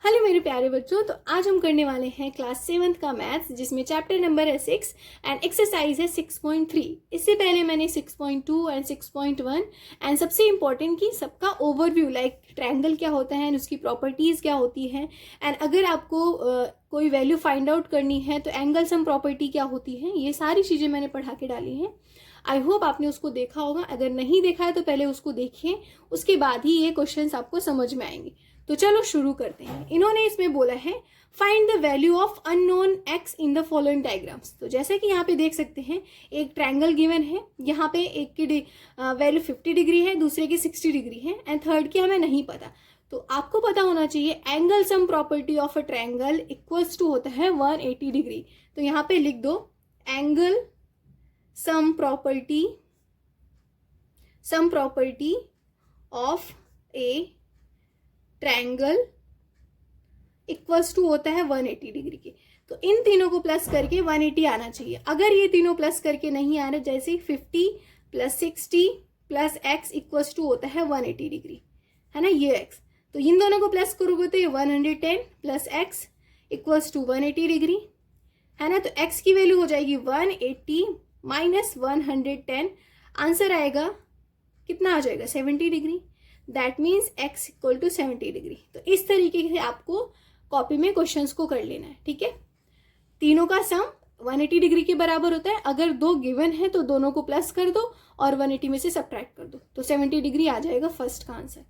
Hello मेरे प्यारे बच्चों, तो आज हम करने वाले हैं क्लास 7th का मैथ्स, जिसमें चैप्टर नंबर है 6 एंड एक्सरसाइज है 6.3। इससे पहले मैंने 6.2 एंड 6.1 एंड सबसे इम्पॉर्टेंट कि सबका ओवरव्यू, लाइक ट्रायंगल क्या होता है एंड उसकी प्रॉपर्टीज़ क्या होती हैं, एंड अगर आपको कोई वैल्यू फाइंड आउट करनी है तो एंगल सम प्रॉपर्टी क्या होती है, ये सारी चीज़ें मैंने पढ़ा के डाली हैं। आई होप आपने उसको देखा होगा। अगर नहीं देखा है तो पहले उसको देखिए, उसके बाद ही ये क्वेश्चंस आपको समझ में आएंगे। तो चलो शुरू करते हैं। इन्होंने इसमें बोला है find the value of unknown x in the following diagrams. तो जैसे कि यहाँ पे देख सकते हैं एक ट्रायंगल गिवन है, यहाँ पे एक की वैल्यू 50 डिग्री है, दूसरे की 60 डिग्री है एंड थर्ड की हमें नहीं पता। तो आपको पता होना चाहिए angle sum property of a triangle equals to होता है 180 डिग्री। तो यहाँ पे लिख दो angle sum property of a triangle equals to होता है 180 डिग्री के। तो इन तीनों को प्लस करके 180 आना चाहिए। अगर ये तीनों प्लस करके नहीं आ रहे, जैसे 50 plus 60 plus x equals to होता है 180 डिग्री, है ना, ये एक्स। तो इन दोनों को प्लस करोगे तो ये 110 plus x equals to 180 degree, है ना। तो एक्स की वैल्यू हो जाएगी 180 माइनस 110, आंसर आएगा कितना आ जाएगा 70 degree. That means x equal to 70 degree. तो इस तरीके से आपको कॉपी में क्वेश्चंस को कर लेना है, ठीक है। तीनों का सम 180 डिग्री के बराबर होता है। अगर दो गिवन है तो दोनों को प्लस कर दो और 180 में से सब्ट्रैक्ट कर दो, तो 70 डिग्री आ जाएगा फर्स्ट का आंसर।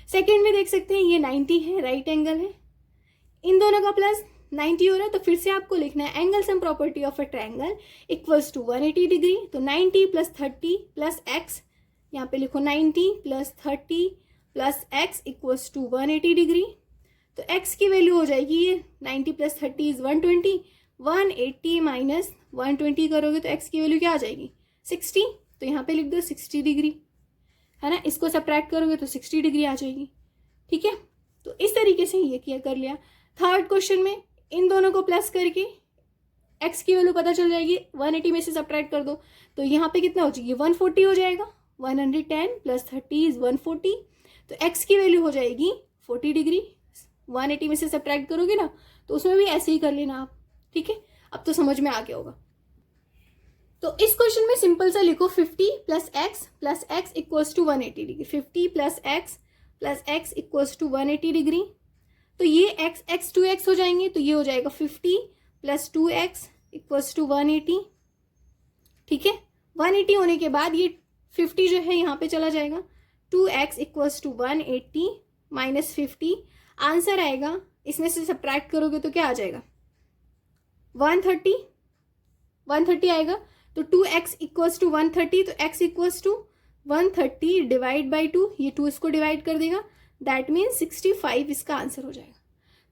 सेकेंड में देख सकते हैं ये 90 है, राइट एंगल है, इन दोनों का प्लस 90 हो रहा है। तो फिर से आपको लिखना है angle sum property of a triangle equals to 180 degree. तो 90 प्लस 30 प्लस एक्स, यहाँ पे लिखो 90 plus 30 plus x equals to 180 degree. तो एक्स की वैल्यू हो जाएगी ये 90 प्लस 30 इज 120, 180 माइनस 120 करोगे तो एक्स की वैल्यू क्या आ जाएगी 60। तो यहाँ पे लिख दो 60 डिग्री, है ना। इसको सब्ट्रैक्ट करोगे तो 60 डिग्री आ जाएगी, ठीक है। तो इस तरीके से ये किया कर लिया। थर्ड क्वेश्चन में इन दोनों को प्लस करके एक्स की वैल्यू पता चल जाएगी, 180 में से सब्ट्रैक्ट कर दो तो यहाँ पे कितना हो जाएगी 140 हो जाएगा। 110 प्लस 30 इज 140, तो x की वैल्यू हो जाएगी 40 डिग्री। 180 में से सब्ट्रैक्ट करोगे ना तो उसमें भी ऐसे ही कर लेना आप, ठीक है। अब तो समझ में आ गया होगा। तो इस क्वेश्चन में सिंपल सा लिखो 50 plus x equals to 180 degree. 50 plus x equals to 180 degree. तो ये x 2x हो जाएंगे, तो ये हो जाएगा 50 प्लस 2x इक्वल्स टू 180, ठीक है। 180 होने के बाद ये 50 जो है यहाँ पे चला जाएगा, 2x equals to 180 minus 50, answer आएगा इसमें से सब्ट्रैक्ट करोगे तो क्या आ जाएगा 130 आएगा। तो 2x इक्वल्स टू 130, तो x equals to 130 divide by 2, ये 2 इसको डिवाइड कर देगा, दैट मीन्स 65 इसका आंसर हो जाएगा।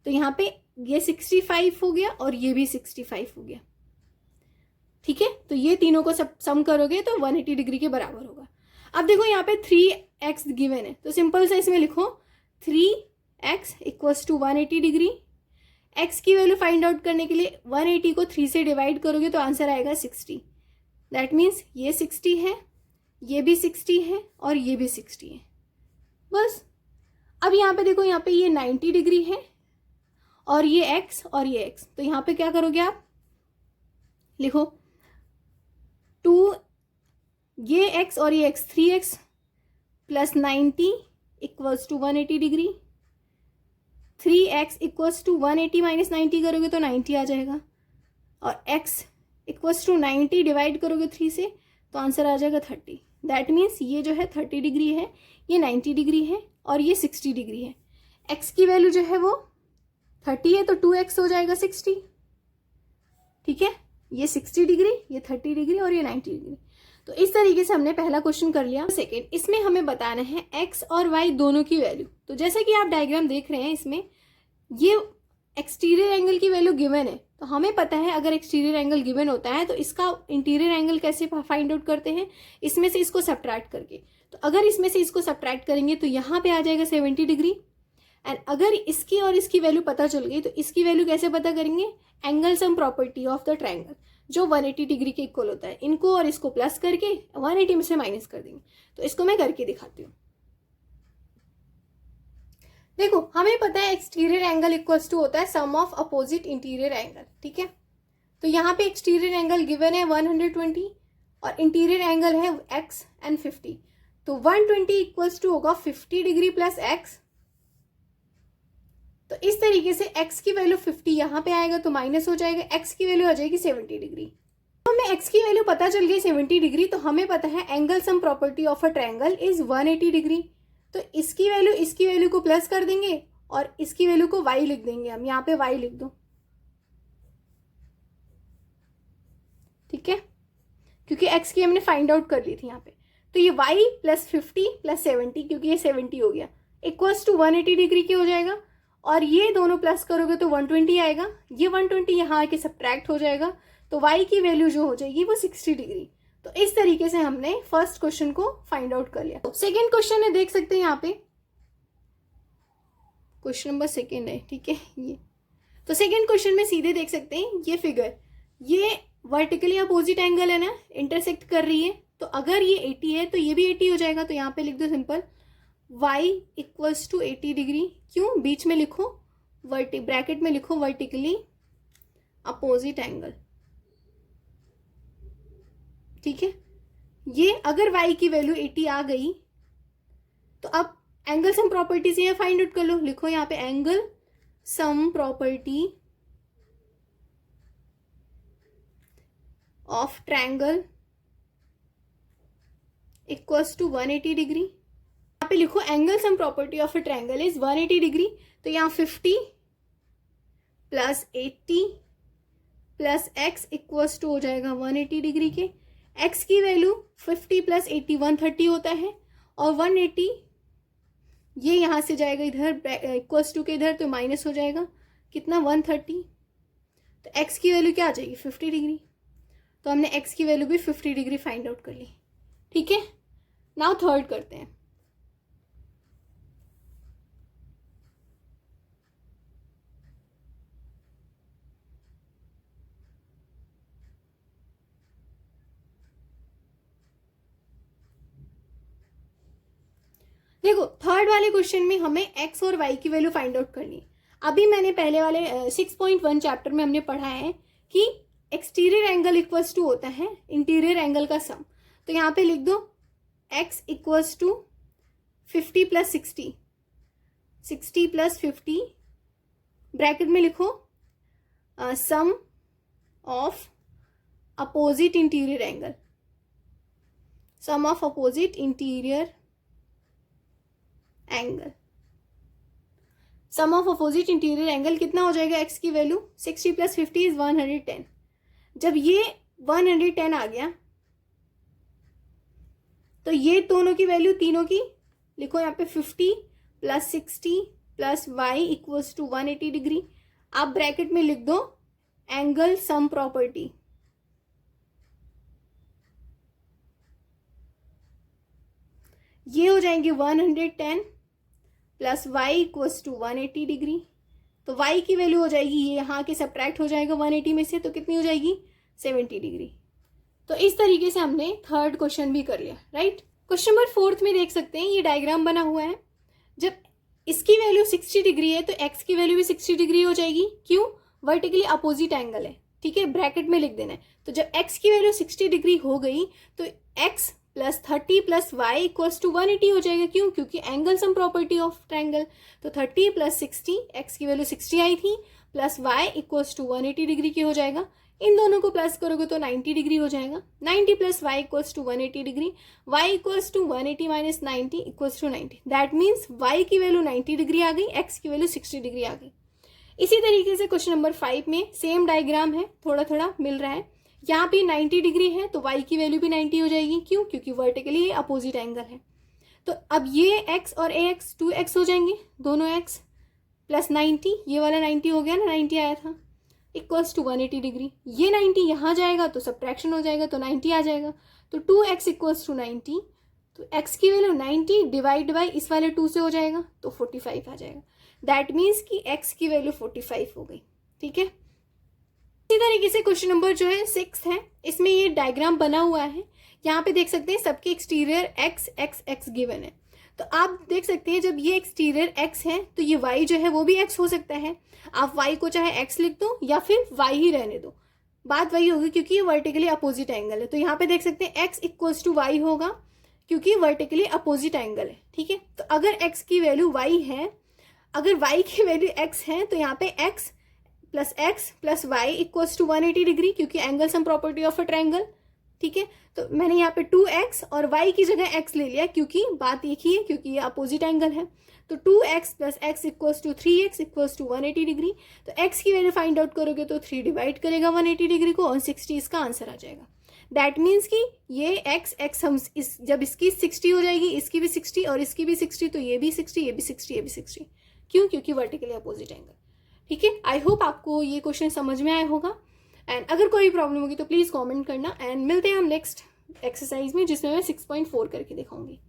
तो यहाँ पे ये 65 हो गया और ये भी 65 हो गया, ठीक है। तो ये तीनों को सब सम करोगे तो 180 डिग्री के बराबर होगा। अब देखो यहाँ पे 3x गिवन है, तो सिंपल सा इसमें लिखो 3x equals to 180 degree. x की वैल्यू फाइंड आउट करने के लिए 180 को 3 से डिवाइड करोगे तो आंसर आएगा 60। दैट मीन्स ये 60 है, ये भी 60 है और ये भी 60 है, बस। अब यहाँ पे देखो, यहाँ पे ये 90 डिग्री है और ये x और ये x, तो यहाँ पे क्या करोगे आप, लिखो 2, ये x और ये x, 3x plus 90 equals to 180 degree. 3x equals to 180 minus 90 करोगे तो 90 आ जाएगा, और x इक्वल्स टू 90 डिवाइड करोगे 3 से तो आंसर आ जाएगा 30। दैट मीन्स ये जो है 30 डिग्री है, ये 90 डिग्री है और ये 60 डिग्री है। x की वैल्यू जो है वो 30 है, तो 2x हो जाएगा 60, ठीक है। ये 60 डिग्री, ये 30 डिग्री और ये 90 डिग्री। तो इस तरीके से हमने पहला क्वेश्चन कर लिया। सेकेंड, इसमें हमें बताना है x और y दोनों की वैल्यू। तो जैसे कि आप डायग्राम देख रहे हैं, इसमें ये एक्सटीरियर एंगल की वैल्यू गिवन है, तो हमें पता है अगर एक्सटीरियर एंगल गिवन होता है तो इसका इंटीरियर एंगल कैसे फाइंड आउट करते हैं, इसमें से इसको सब्ट्रैक्ट करके। तो अगर इसमें से इसको सब्ट्रैक्ट करेंगे तो यहाँ पे आ जाएगा 70 डिग्री। एंड अगर इसकी और इसकी वैल्यू पता चल गई तो इसकी वैल्यू कैसे पता करेंगे, angle sum property of the triangle जो 180 डिग्री के इक्वल होता है। इनको और इसको प्लस करके 180 में से माइनस कर देंगे। तो इसको मैं करके दिखाती हूँ। देखो हमें पता है एक्सटीरियर एंगल इक्वल्स टू होता है सम ऑफ अपोजिट इंटीरियर एंगल, ठीक है। तो यहाँ पे एक्सटीरियर एंगल गिवन है 120 और इंटीरियर एंगल है x एंड 50। तो 120 इक्वल्स टू होगा 50 डिग्री प्लस x। तो इस तरीके से x की वैल्यू 50 यहाँ पे आएगा तो माइनस हो जाएगा, x की वैल्यू आ जाएगी 70 डिग्री। तो हमें x की वैल्यू पता चल गई 70 डिग्री, तो हमें पता है angle sum property of a triangle is 180 degree. तो इसकी वैल्यू को प्लस कर देंगे और इसकी वैल्यू को y लिख देंगे, हम यहाँ पे y लिख दो, ठीक है, क्योंकि x की हमने फाइंड आउट कर ली थी यहाँ पे। तो ये y प्लस 50 प्लस 70, क्योंकि ये 70 हो गया, इक्वल्स टू 180 डिग्री की हो जाएगा। और ये दोनों प्लस करोगे तो 120 आएगा, ये 120 यहाँ आके सब्ट्रैक्ट हो जाएगा, तो y की वैल्यू जो हो जाएगी वो 60 डिग्री। तो इस तरीके से हमने फर्स्ट क्वेश्चन को फाइंड आउट कर लिया। सेकेंड क्वेश्चन है, देख सकते हैं यहाँ पे क्वेश्चन नंबर 2 है, ठीक है ये। तो सेकेंड क्वेश्चन में सीधे देख सकते हैं ये फिगर, ये वर्टिकली अपोजिट एंगल है ना, इंटरसेक्ट कर रही है। तो अगर ये 80 है तो ये भी 80 हो जाएगा। तो यहाँ पे लिख दो simple y equals to 80 degree. क्यों, बीच में लिखो ब्रैकेट में लिखो वर्टिकली अपोजिट एंगल, ठीक है। ये अगर y की वैल्यू 80 आ गई तो अब एंगल सम प्रॉपर्टी से फाइंड आउट कर लो। लिखो यहाँ पे angle sum property of triangle equals to 180 degree. यहाँ पे लिखो angle sum property of a triangle is 180 degree. तो यहाँ 50 plus 80 plus x equals to हो जाएगा 180 डिग्री के। x की वैल्यू 50 प्लस 80 130 होता है, और 180 ये यहाँ से जाएगा इधर इक्वल्स टू के इधर, तो माइनस हो जाएगा कितना 130। तो x की वैल्यू क्या आ जाएगी 50 डिग्री। तो हमने x की वैल्यू भी 50 डिग्री फाइंड आउट कर ली, ठीक है। नाउ थर्ड करते हैं। देखो थर्ड वाले क्वेश्चन में हमें x और y की वैल्यू फाइंड आउट करनी है। अभी मैंने पहले वाले 6.1 चैप्टर में हमने पढ़ा है कि एक्सटीरियर एंगल इक्वल्स टू होता है इंटीरियर एंगल का सम। तो यहाँ पे लिख दो x equals to 50 plus 60, 60 plus 50, bracket में लिखो sum of opposite interior angle, sum of opposite interior angle. Sum of opposite interior angle कितना हो जाएगा, x की वैल्यू 60 प्लस 50 इज 110। जब ये 110 आ गया तो ये दोनों की वैल्यू तीनों की लिखो यहाँ पे 50 plus 60 plus y equals to 180 degree. आप ब्रैकेट में लिख दो एंगल सम प्रॉपर्टी, ये हो जाएंगे 110 plus y equals to 180 degree. तो y की वैल्यू हो जाएगी, ये यहाँ के सब्ट्रैक्ट हो जाएगा 180 में से, तो कितनी हो जाएगी 70 डिग्री। तो इस तरीके से हमने थर्ड क्वेश्चन भी कर लिया, राइट। क्वेश्चन नंबर 4 में देख सकते हैं ये डायग्राम बना हुआ है। जब इसकी वैल्यू 60 डिग्री है तो x की वैल्यू भी 60 डिग्री हो जाएगी। क्यों, वर्टिकली अपोजिट एंगल है, ठीक है, ब्रैकेट में लिख देना है। तो जब x की वैल्यू 60 डिग्री हो गई तो x plus 30 plus y equals to 180 हो जाएगा। क्यों, क्योंकि angle sum property of triangle. तो 30 प्लस 60, x की वैल्यू 60 आई थी, plus y equals to 180 degree की हो जाएगा। इन दोनों को प्लस करोगे तो 90 डिग्री हो जाएगा। 90 plus y equals to 180 degree, y equals to 180 minus 90 equals to 90। That means y की वैल्यू 90 डिग्री आ गई, x की वैल्यू 60 डिग्री आ गई। इसी तरीके से क्वेश्चन नंबर 5 में सेम डायग्राम है, थोड़ा थोड़ा मिल रहा है। यहाँ भी 90 डिग्री है तो y की वैल्यू भी 90 हो जाएगी। क्यों, क्योंकि वर्टिकली अपोजिट एंगल है। तो अब ये x और ax 2x हो जाएंगे, दोनों x प्लस 90, ये वाला 90 हो गया ना, 90 आया था, इक्वल्स टू 180 डिग्री। ये 90 यहाँ जाएगा तो सब्ट्रैक्शन हो जाएगा, तो 90 आ जाएगा। तो 2x इक्वल्स टू 90, तो x की वैल्यू 90 डिवाइड बाई इस वाले 2 से हो जाएगा, तो 45 आ जाएगा। दैट मीन्स कि x की वैल्यू 45 हो गई, ठीक है। इसी तरीके से क्वेश्चन नंबर जो है 6 है, इसमें ये डायग्राम बना हुआ है। यहाँ पे देख सकते हैं सबके exterior x x x given है। तो आप देख सकते हैं जब ये एक्सटीरियर x है तो ये y जो है वो भी x हो सकता है। आप y को चाहे x लिख दो या फिर y ही रहने दो, बात वही होगी क्योंकि ये वर्टिकली अपोजिट एंगल है। तो यहाँ पे देख सकते हैं x इक्वल्स टू वाई होगा क्योंकि वर्टिकली अपोजिट एंगल है, ठीक है। तो अगर x की वैल्यू y है, अगर y की वैल्यू x है तो यहाँ पे x plus y equals to 180 degree क्योंकि angle sum property of a triangle, ठीक है। तो मैंने यहाँ पे 2x और y की जगह x ले लिया क्योंकि बात एक ही है, क्योंकि ये अपोजिट एंगल है। तो 2x plus x equals to 3x equals to 180 degree. तो x की वैल्यू फाइंड आउट करोगे तो 3 डिवाइड करेगा 180 डिग्री को और 60 इसका आंसर आ जाएगा। दैट मीन्स कि ये x हम जब इसकी 60 हो जाएगी, इसकी भी 60 और इसकी भी 60, तो ये भी 60, ये भी 60, ये भी 60। क्यों? क्योंकि वर्टिकली अपोजिट एंगल, ठीक है। आई होप आपको ये क्वेश्चन समझ में आया होगा। एंड अगर कोई प्रॉब्लम होगी तो प्लीज़ कमेंट करना। एंड मिलते हैं हम नेक्स्ट एक्सरसाइज में जिसमें मैं 6.4 करके दिखाऊंगी।